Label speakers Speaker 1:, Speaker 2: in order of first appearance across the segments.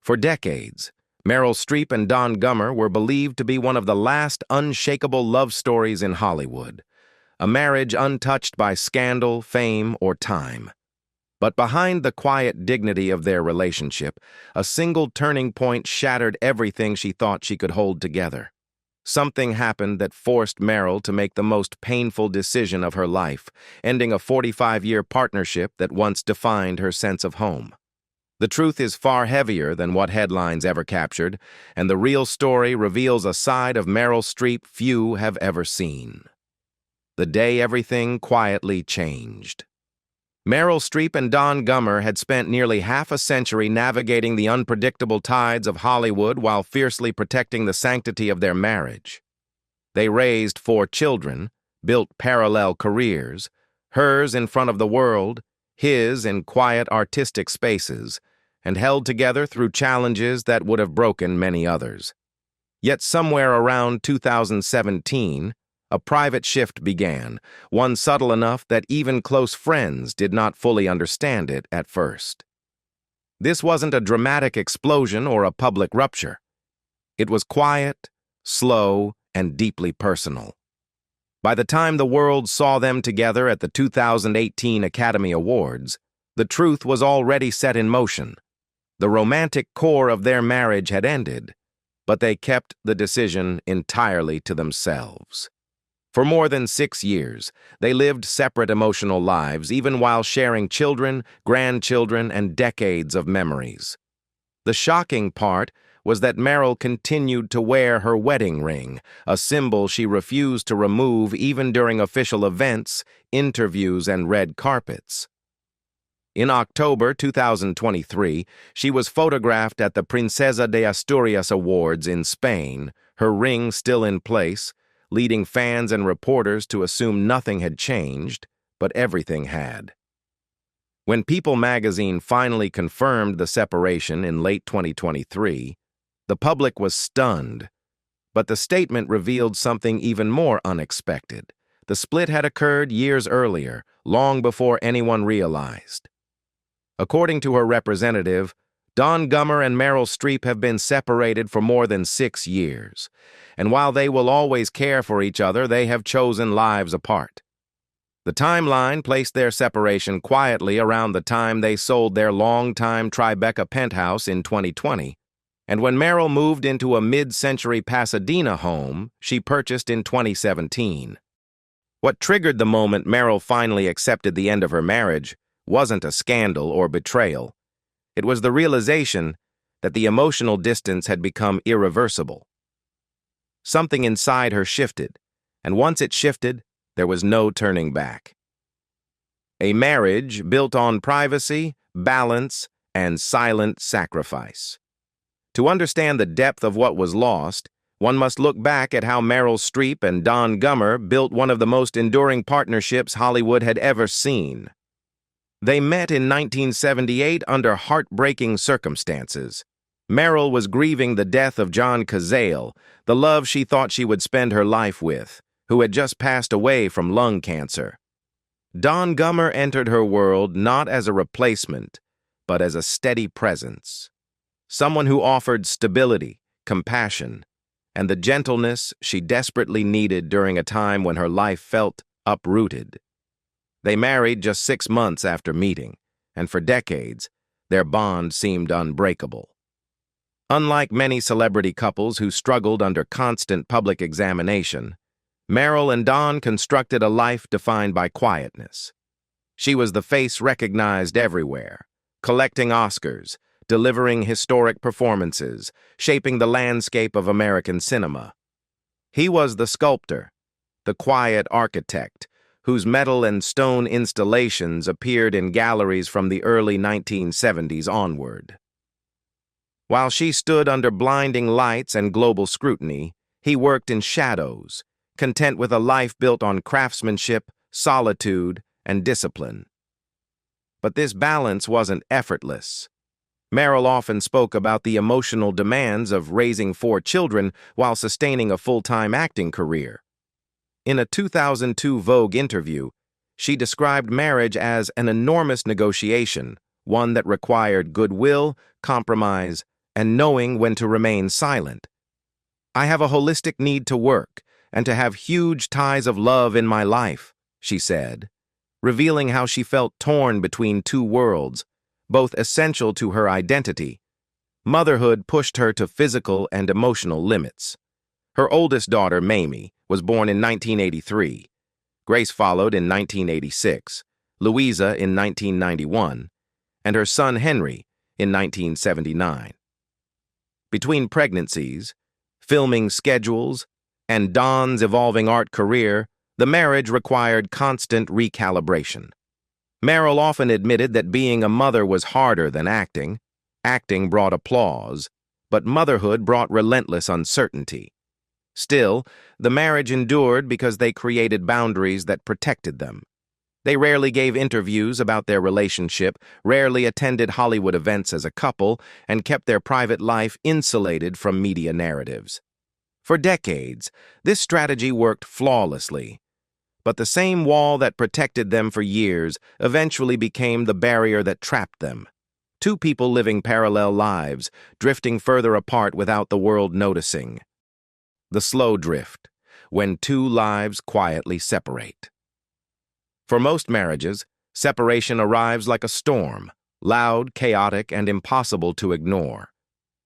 Speaker 1: For decades, Meryl Streep and Don Gummer were believed to be one of the last unshakable love stories in Hollywood, a marriage untouched by scandal, fame, or time. But behind the quiet dignity of their relationship, a single turning point shattered everything she thought she could hold together. Something happened that forced Meryl to make the most painful decision of her life, ending a 45-year partnership that once defined her sense of home. The truth is far heavier than what headlines ever captured, and the real story reveals a side of Meryl Streep few have ever seen. The day everything quietly changed. Meryl Streep and Don Gummer had spent nearly half a century navigating the unpredictable tides of Hollywood while fiercely protecting the sanctity of their marriage. They raised 4 children, built parallel careers, hers in front of the world, his in quiet artistic spaces, and held together through challenges that would have broken many others. Yet somewhere around 2017, a private shift began, one subtle enough that even close friends did not fully understand it at first. This wasn't a dramatic explosion or a public rupture. It was quiet, slow, and deeply personal. By the time the world saw them together at the 2018 Academy Awards, the truth was already set in motion. The romantic core of their marriage had ended, but they kept the decision entirely to themselves. For more than 6 years, they lived separate emotional lives, even while sharing children, grandchildren, and decades of memories. The shocking part was that Meryl continued to wear her wedding ring, a symbol she refused to remove even during official events, interviews, and red carpets. In October 2023, she was photographed at the Princesa de Asturias Awards in Spain, her ring still in place, leading fans and reporters to assume nothing had changed, but everything had. When People magazine finally confirmed the separation in late 2023, the public was stunned, but the statement revealed something even more unexpected. The split had occurred years earlier, long before anyone realized. According to her representative, Don Gummer and Meryl Streep have been separated for more than 6 years, and while they will always care for each other, they have chosen lives apart. The timeline placed their separation quietly around the time they sold their longtime Tribeca penthouse in 2020, and when Meryl moved into a mid-century Pasadena home she purchased in 2017. What triggered the moment Meryl finally accepted the end of her marriage wasn't a scandal or betrayal. It was the realization that the emotional distance had become irreversible. Something inside her shifted, and once it shifted, there was no turning back. A marriage built on privacy, balance, and silent sacrifice. To understand the depth of what was lost, one must look back at how Meryl Streep and Don Gummer built one of the most enduring partnerships Hollywood had ever seen. They met in 1978 under heartbreaking circumstances. Meryl was grieving the death of John Cazale, the love she thought she would spend her life with, who had just passed away from lung cancer. Don Gummer entered her world not as a replacement, but as a steady presence. Someone who offered stability, compassion, and the gentleness she desperately needed during a time when her life felt uprooted. They married just 6 months after meeting, and for decades, their bond seemed unbreakable. Unlike many celebrity couples who struggled under constant public examination, Meryl and Don constructed a life defined by quietness. She was the face recognized everywhere, collecting Oscars, delivering historic performances, shaping the landscape of American cinema. He was the sculptor, the quiet architect, whose metal and stone installations appeared in galleries from the early 1970s onward. While she stood under blinding lights and global scrutiny, he worked in shadows, content with a life built on craftsmanship, solitude, and discipline. But this balance wasn't effortless. Meryl often spoke about the emotional demands of raising 4 children while sustaining a full-time acting career. In a 2002 Vogue interview, she described marriage as an enormous negotiation, one that required goodwill, compromise, and knowing when to remain silent. "I have a holistic need to work and to have huge ties of love in my life," she said, revealing how she felt torn between two worlds, both essential to her identity. Motherhood pushed her to physical and emotional limits. Her oldest daughter, Mamie, was born in 1983. Grace followed in 1986, Louisa in 1991, and her son Henry in 1979. Between pregnancies, filming schedules, and Dawn's evolving art career, the marriage required constant recalibration. Meryl often admitted that being a mother was harder than acting. Acting brought applause, but motherhood brought relentless uncertainty. Still, the marriage endured because they created boundaries that protected them. They rarely gave interviews about their relationship, rarely attended Hollywood events as a couple, and kept their private life insulated from media narratives. For decades, this strategy worked flawlessly. But the same wall that protected them for years eventually became the barrier that trapped them. Two people living parallel lives, drifting further apart without the world noticing. The slow drift, when two lives quietly separate. For most marriages, separation arrives like a storm, loud, chaotic, and impossible to ignore.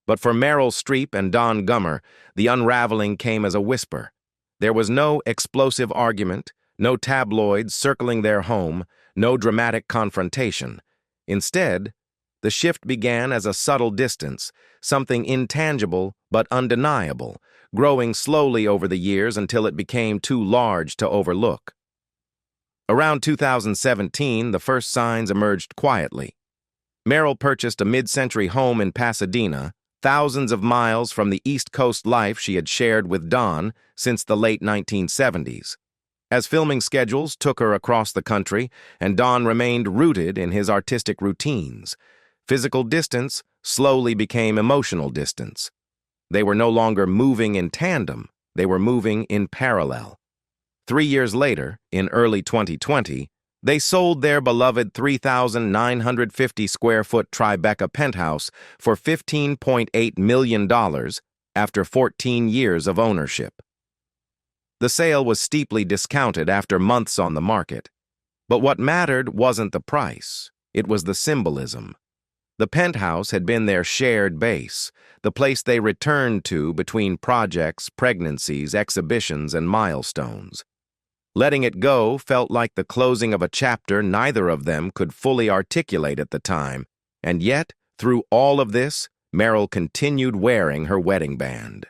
Speaker 1: But for Meryl Streep and Don Gummer, the unraveling came as a whisper. There was no explosive argument, no tabloids circling their home, no dramatic confrontation. Instead, the shift began as a subtle distance, something intangible but undeniable, growing slowly over the years until it became too large to overlook. Around 2017, the first signs emerged quietly. Meryl purchased a mid-century home in Pasadena, thousands of miles from the East Coast life she had shared with Don since the late 1970s. As filming schedules took her across the country, and Don remained rooted in his artistic routines, physical distance slowly became emotional distance. They were no longer moving in tandem, they were moving in parallel. 3 years later, in early 2020, they sold their beloved 3,950-square-foot Tribeca penthouse for $15.8 million after 14 years of ownership. The sale was steeply discounted after months on the market. But what mattered wasn't the price, it was the symbolism. The penthouse had been their shared base, the place they returned to between projects, pregnancies, exhibitions, and milestones. Letting it go felt like the closing of a chapter neither of them could fully articulate at the time, and yet, through all of this, Meryl continued wearing her wedding band.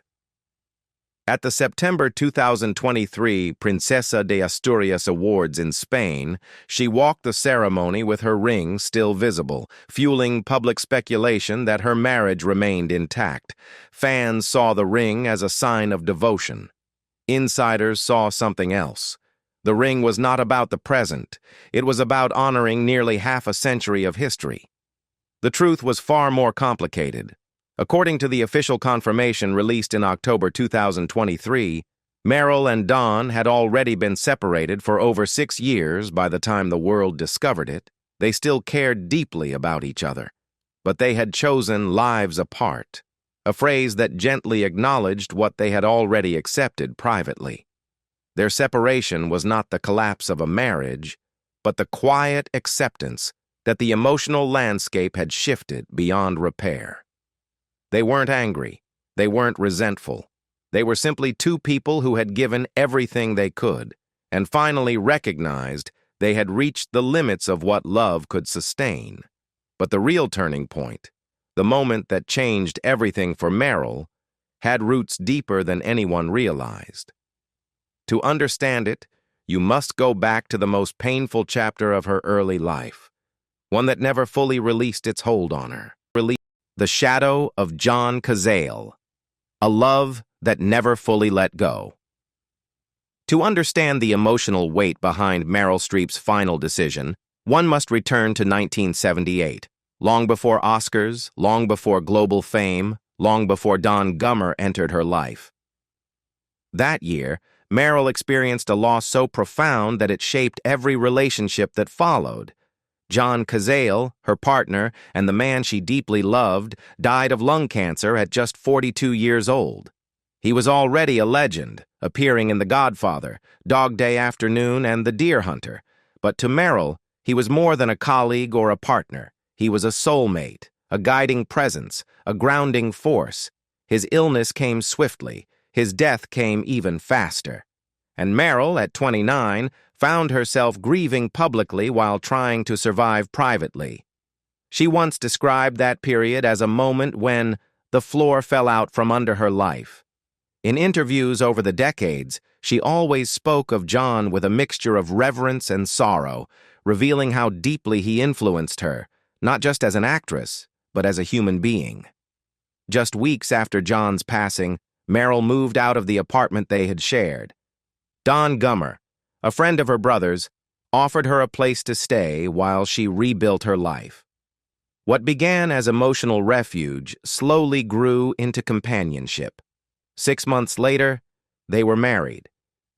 Speaker 1: At the September 2023 Princesa de Asturias Awards in Spain, she walked the ceremony with her ring still visible, fueling public speculation that her marriage remained intact. Fans saw the ring as a sign of devotion. Insiders saw something else. The ring was not about the present. It was about honoring nearly half a century of history. The truth was far more complicated. According to the official confirmation released in October 2023, Meryl and Don had already been separated for over 6 years by the time the world discovered it. They still cared deeply about each other, but they had chosen lives apart, a phrase that gently acknowledged what they had already accepted privately. Their separation was not the collapse of a marriage, but the quiet acceptance that the emotional landscape had shifted beyond repair. They weren't angry. They weren't resentful. They were simply two people who had given everything they could and finally recognized they had reached the limits of what love could sustain. But the real turning point, the moment that changed everything for Meryl, had roots deeper than anyone realized. To understand it, you must go back to the most painful chapter of her early life, one that never fully released its hold on her. The Shadow of John Cazale, a love that never fully let go. To understand the emotional weight behind Meryl Streep's final decision, one must return to 1978, long before Oscars, long before global fame, long before Don Gummer entered her life. That year, Meryl experienced a loss so profound that it shaped every relationship that followed. John Cazale, her partner, and the man she deeply loved, died of lung cancer at just 42 years old. He was already a legend, appearing in The Godfather, Dog Day Afternoon, and The Deer Hunter. But to Meryl, he was more than a colleague or a partner. He was a soulmate, a guiding presence, a grounding force. His illness came swiftly. His death came even faster. And Meryl, at 29, found herself grieving publicly while trying to survive privately. She once described that period as a moment when the floor fell out from under her life. In interviews over the decades, she always spoke of John with a mixture of reverence and sorrow, revealing how deeply he influenced her, not just as an actress, but as a human being. Just weeks after John's passing, Meryl moved out of the apartment they had shared. Don Gummer, a friend of her brother's, offered her a place to stay while she rebuilt her life. What began as emotional refuge slowly grew into companionship. 6 months later, they were married.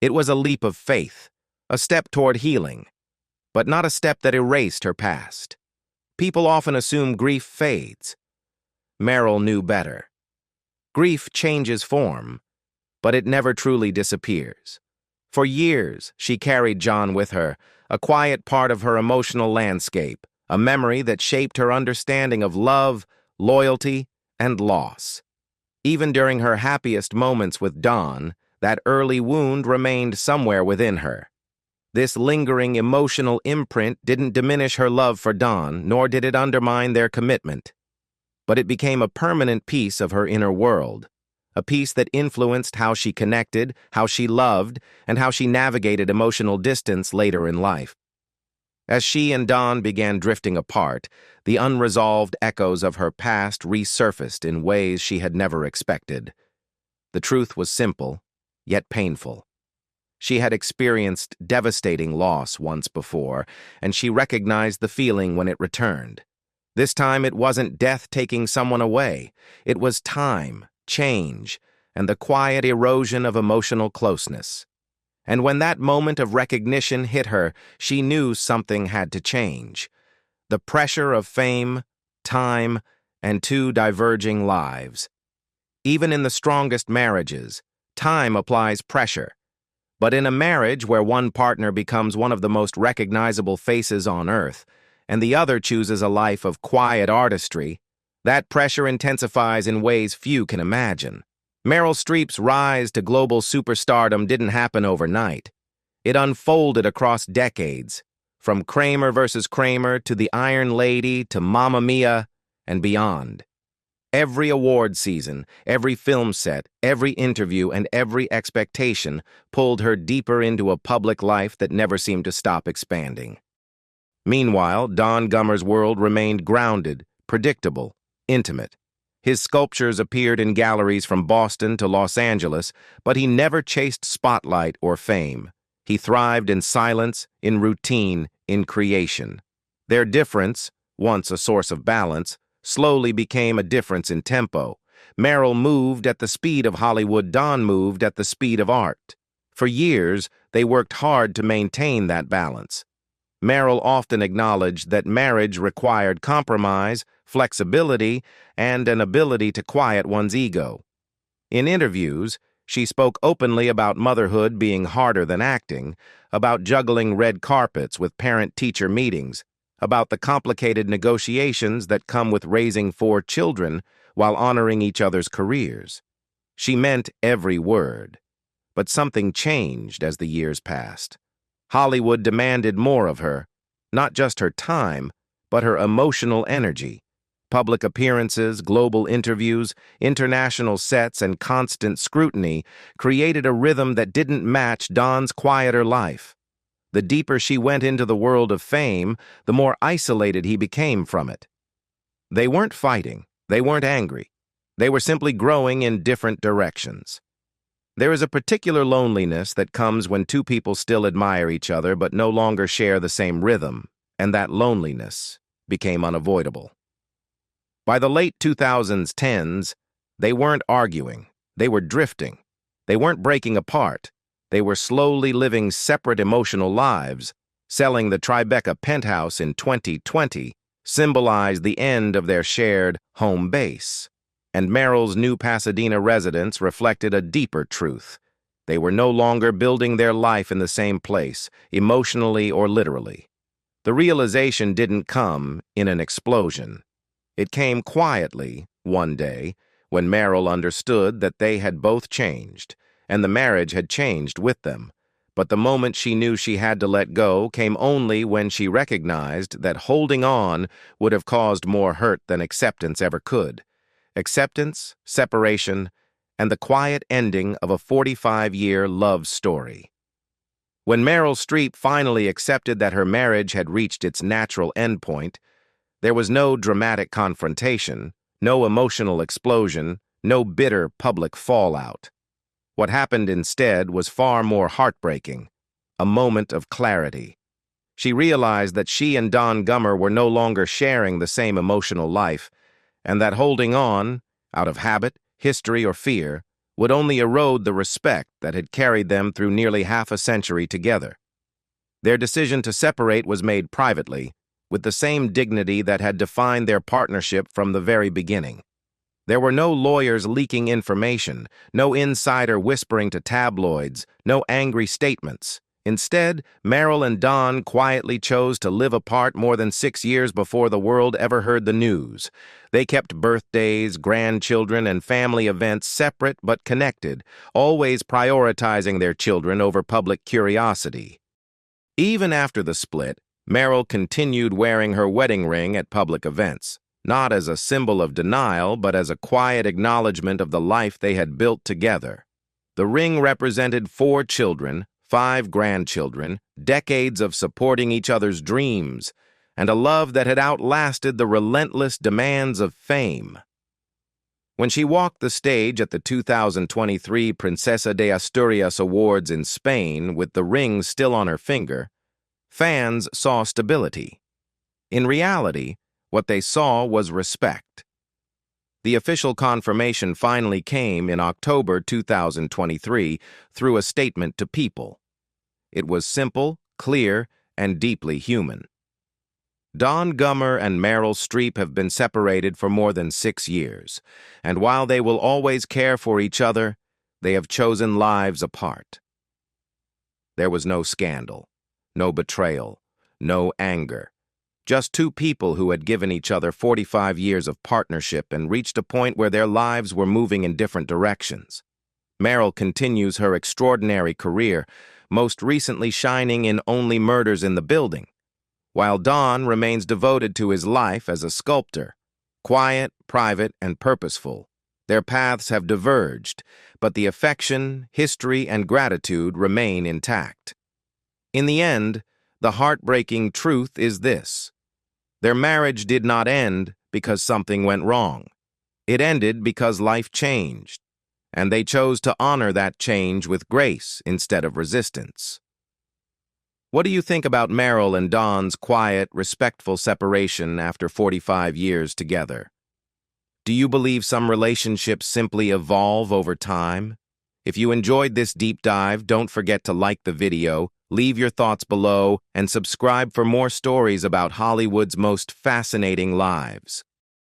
Speaker 1: It was a leap of faith, a step toward healing, but not a step that erased her past. People often assume grief fades. Meryl knew better. Grief changes form, but it never truly disappears. For years, she carried John with her, a quiet part of her emotional landscape, a memory that shaped her understanding of love, loyalty, and loss. Even during her happiest moments with Don, that early wound remained somewhere within her. This lingering emotional imprint didn't diminish her love for Don, nor did it undermine their commitment. But it became a permanent piece of her inner world, a piece that influenced how she connected, how she loved, and how she navigated emotional distance later in life. As she and Don began drifting apart, the unresolved echoes of her past resurfaced in ways she had never expected. The truth was simple, yet painful. She had experienced devastating loss once before, and she recognized the feeling when it returned. This time it wasn't death taking someone away. It was time, change, and the quiet erosion of emotional closeness. And when that moment of recognition hit her, she knew something had to change. The pressure of fame, time, and two diverging lives. Even in the strongest marriages, time applies pressure. But in a marriage where one partner becomes one of the most recognizable faces on earth, and the other chooses a life of quiet artistry, that pressure intensifies in ways few can imagine. Meryl Streep's rise to global superstardom didn't happen overnight. It unfolded across decades, from Kramer vs. Kramer to The Iron Lady to Mamma Mia and beyond. Every award season, every film set, every interview, and every expectation pulled her deeper into a public life that never seemed to stop expanding. Meanwhile, Don Gummer's world remained grounded, predictable, intimate. His sculptures appeared in galleries from Boston to Los Angeles, but he never chased spotlight or fame. He thrived in silence, in routine, in creation. Their difference, once a source of balance, slowly became a difference in tempo. Meryl moved at the speed of Hollywood, Don moved at the speed of art. For years, they worked hard to maintain that balance. Meryl often acknowledged that marriage required compromise, flexibility, and an ability to quiet one's ego. In interviews, she spoke openly about motherhood being harder than acting, about juggling red carpets with parent-teacher meetings, about the complicated negotiations that come with raising 4 children while honoring each other's careers. She meant every word. But something changed as the years passed. Hollywood demanded more of her, not just her time, but her emotional energy. Public appearances, global interviews, international sets, and constant scrutiny created a rhythm that didn't match Don's quieter life. The deeper she went into the world of fame, the more isolated he became from it. They weren't fighting. They weren't angry. They were simply growing in different directions. There is a particular loneliness that comes when two people still admire each other but no longer share the same rhythm, and that loneliness became unavoidable. By the late 2010s, they weren't arguing. They were drifting. They weren't breaking apart. They were slowly living separate emotional lives, Selling the Tribeca penthouse in 2020 symbolized the end of their shared home base, and Meryl's new Pasadena residence reflected a deeper truth. They were no longer building their life in the same place, emotionally or literally. The realization didn't come in an explosion. It came quietly, one day, when Meryl understood that they had both changed, and the marriage had changed with them. But the moment she knew she had to let go came only when she recognized that holding on would have caused more hurt than acceptance ever could. Acceptance, separation, and the quiet ending of a 45-year love story. When Meryl Streep finally accepted that her marriage had reached its natural endpoint, there was no dramatic confrontation, no emotional explosion, no bitter public fallout. What happened instead was far more heartbreaking, a moment of clarity. She realized that she and Don Gummer were no longer sharing the same emotional life, and that holding on, out of habit, history, or fear, would only erode the respect that had carried them through nearly half a century together. Their decision to separate was made privately, with the same dignity that had defined their partnership from the very beginning. There were no lawyers leaking information, no insider whispering to tabloids, no angry statements. Instead, Meryl and Don quietly chose to live apart more than 6 years before the world ever heard the news. They kept birthdays, grandchildren, and family events separate but connected, always prioritizing their children over public curiosity. Even after the split, Meryl continued wearing her wedding ring at public events, not as a symbol of denial, but as a quiet acknowledgement of the life they had built together. The ring represented 4 children, 5 grandchildren, decades of supporting each other's dreams, and a love that had outlasted the relentless demands of fame. When she walked the stage at the 2023 Princesa de Asturias Awards in Spain with the ring still on her finger, fans saw stability. In reality, what they saw was respect. The official confirmation finally came in October 2023 through a statement to People. It was simple, clear, and deeply human. Don Gummer and Meryl Streep have been separated for more than 6 years, and while they will always care for each other, they have chosen lives apart. There was no scandal, no betrayal, no anger. Just 2 people who had given each other 45 years of partnership and reached a point where their lives were moving in different directions. Meryl continues her extraordinary career, most recently shining in Only Murders in the Building, while Don remains devoted to his life as a sculptor. Quiet, private, and purposeful, their paths have diverged, but the affection, history, and gratitude remain intact. In the end, the heartbreaking truth is this: their marriage did not end because something went wrong. It ended because life changed, and they chose to honor that change with grace instead of resistance. What do you think about Meryl and Don's quiet, respectful separation after 45 years together? Do you believe some relationships simply evolve over time? If you enjoyed this deep dive, don't forget to like the video, leave your thoughts below, and subscribe for more stories about Hollywood's most fascinating lives.